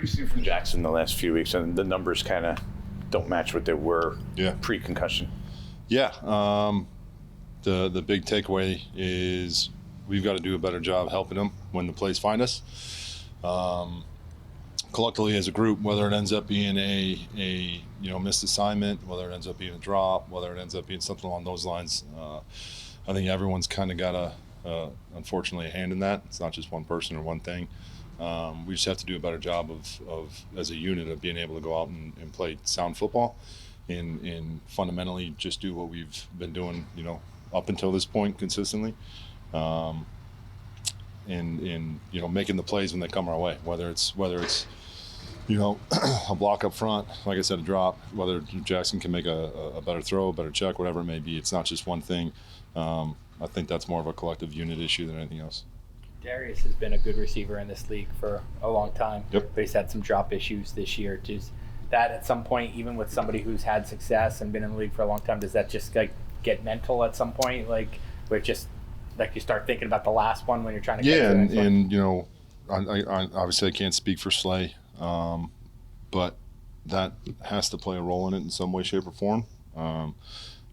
do you see from Jackson the last few weeks? And the numbers kind of don't match what they were pre-concussion. Yeah. The big takeaway is we've got to do a better job helping them when the plays find us. Collectively as a group, whether it ends up being a missed assignment, whether it ends up being a drop, whether it ends up being something along those lines, I think everyone's kind of got unfortunately a hand in that. It's not just one person or one thing. We just have to do a better job of as a unit of being able to go out and play sound football and fundamentally just do what we've been doing, up until this point consistently. And making the plays when they come our way, whether it's a block up front, like I said, a drop, whether Jackson can make a better throw, a better check, whatever it may be. It's not just one thing. I think that's more of a collective unit issue than anything else. Darius has been a good receiver in this league for a long time, Yep. but he's had some drop issues this year. Does that at some point, even with somebody who's had success and been in the league for a long time, does that just get mental at some point, where it just you start thinking about the last one when you're trying to get to the next one? I obviously I can't speak for Slay, but that has to play a role in it in some way, shape, or form.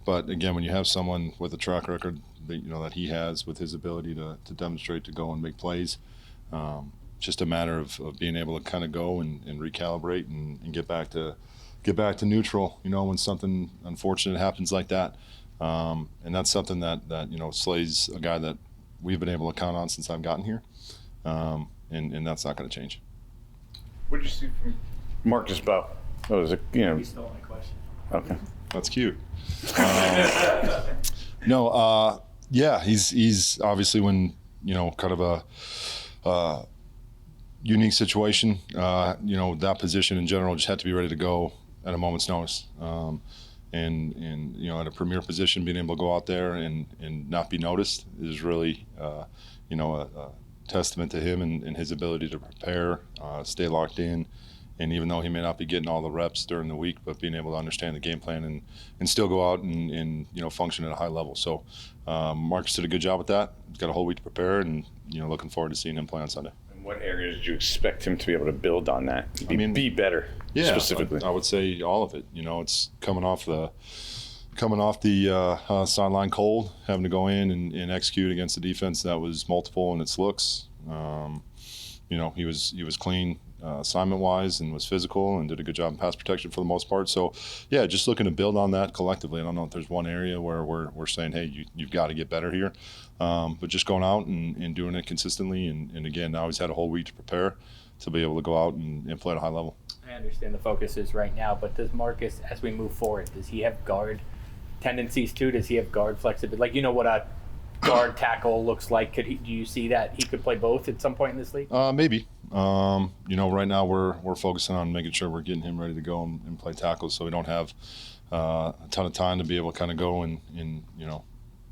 But again, when you have someone with a track record that he has, with his ability to demonstrate, to go and make plays, just a matter of being able to kind of go and recalibrate and get back to neutral. When something unfortunate happens like that. And that's something that Slay's a guy that we've been able to count on since I've gotten here, and that's not going to change. What did you see from Marcus Mbow? He stole my question. Okay, that's cute. He's obviously when kind of a unique situation. That position in general just had to be ready to go at a moment's notice. And at a premier position, being able to go out there and not be noticed is really a testament to him and his ability to prepare, stay locked in, and even though he may not be getting all the reps during the week, but being able to understand the game plan and still go out and function at a high level. So Marcus did a good job with that. He's got a whole week to prepare, and looking forward to seeing him play on Sunday. In what areas did you expect him to be able to build on that? Be better. Yeah, specifically. I would say all of it. It's coming off the sideline cold, having to go in and execute against a defense that was multiple in its looks. He was clean assignment wise and was physical and did a good job in pass protection for the most part. So yeah, just looking to build on that collectively. I don't know if there's one area where we're saying, hey, you've got to get better here, but just going out and doing it consistently. And again, now he's had a whole week to prepare to be able to go out and play at a high level. I understand the focus is right now, but does Marcus, as we move forward, does he have guard tendencies too? Does he have guard flexibility? What a guard tackle looks like. Do you see that he could play both at some point in this league? Maybe. Right now we're focusing on making sure we're getting him ready to go and play tackles, so we don't have a ton of time to be able to kind of go and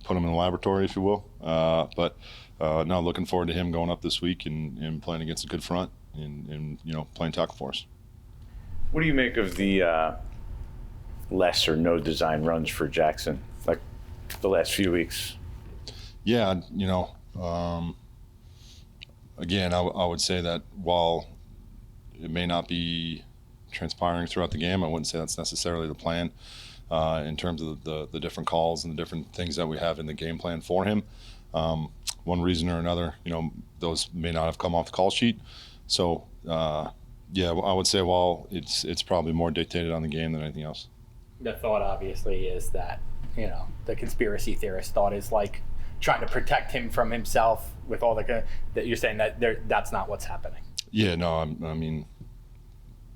put him in the laboratory, if you will. But now looking forward to him going up this week and playing against a good front and playing tackle for us. What do you make of the less or no design runs for Jackson, like the last few weeks? Yeah, again, I would say that while it may not be transpiring throughout the game, I wouldn't say that's necessarily the plan in terms of the different calls and the different things that we have in the game plan for him. One reason or another, those may not have come off the call sheet. So, yeah, I would say while it's probably more dictated on the game than anything else. The thought obviously is that, the conspiracy theorist thought is trying to protect him from himself with all that you're saying that's not what's happening. Yeah, no, I mean,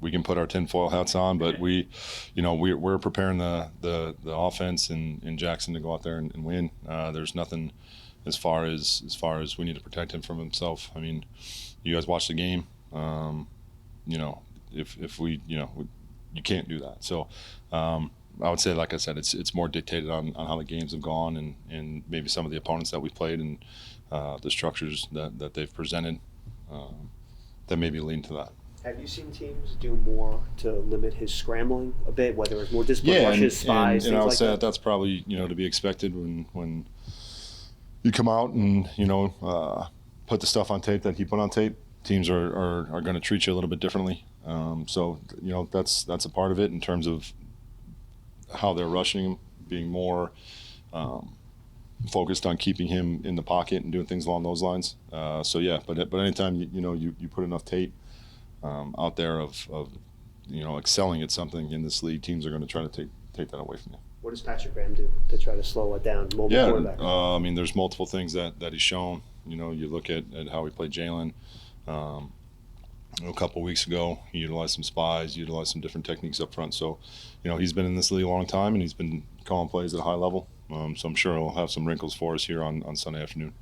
we can put our tinfoil hats on, but we're preparing the offense and Jackson to go out there and win. There's nothing as far as we need to protect him from himself. I mean, you guys watch the game. If we you can't do that. So I would say, like I said, it's more dictated on how the games have gone and maybe some of the opponents that we played and the structures that they've presented that maybe lean to that. Have you seen teams do more to limit his scrambling a bit, whether it's more discipline, rushes, spies, and I would like say that? that's probably to be expected when you come out and put the stuff on tape that he put on tape. teams are going to treat you a little bit differently. So that's a part of it in terms of how they're rushing him, being more focused on keeping him in the pocket and doing things along those lines. But anytime you put enough tape out there of excelling at something in this league, teams are going to try to take that away from you. What does Patrick Graham do to try to slow it down? Mobile quarterback. I mean, there's multiple things that he's shown. You look at how he played Jalen. A couple of weeks ago, he utilized some spies, utilized some different techniques up front. So, he's been in this league a long time, and he's been calling plays at a high level. So I'm sure he'll have some wrinkles for us here on Sunday afternoon.